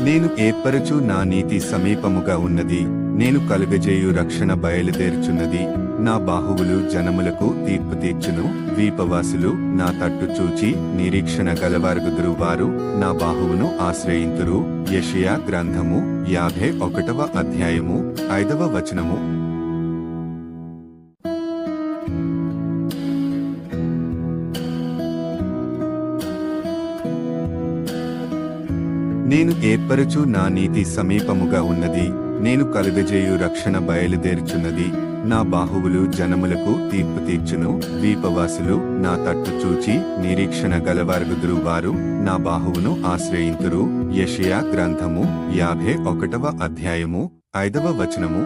నేను ఏర్పరచు నా నీతి సమీపముగా ఉన్నది, నేను కలుగజేయు రక్షణ బయలుదేరుచున్నది. నా బాహువులు జనములకు తీర్పు తీర్చును. ద్వీపవాసులు నా తట్టు చూచి నిరీక్షణ గలవారుగుదురు, వారు నా బాహువును ఆశ్రయింతురు. యెషయా గ్రంథము 51వ అధ్యాయము 5వ వచనము. నేను ఏర్పరచు నా నీతి సమీపముగా ఉన్నది, నేను కలుగజేయు రక్షణ బయలుదేరుచున్నది. నా బాహువులు జనములకు తీర్పు తీర్చును. ద్వీపవాసులు నా తట్టు చూచి నిరీక్షణ గలవారుగుదురు, వారు నా బాహువును ఆశ్రయింతురు. యెషయా గ్రంథము 51వ అధ్యాయము 5వ వచనము.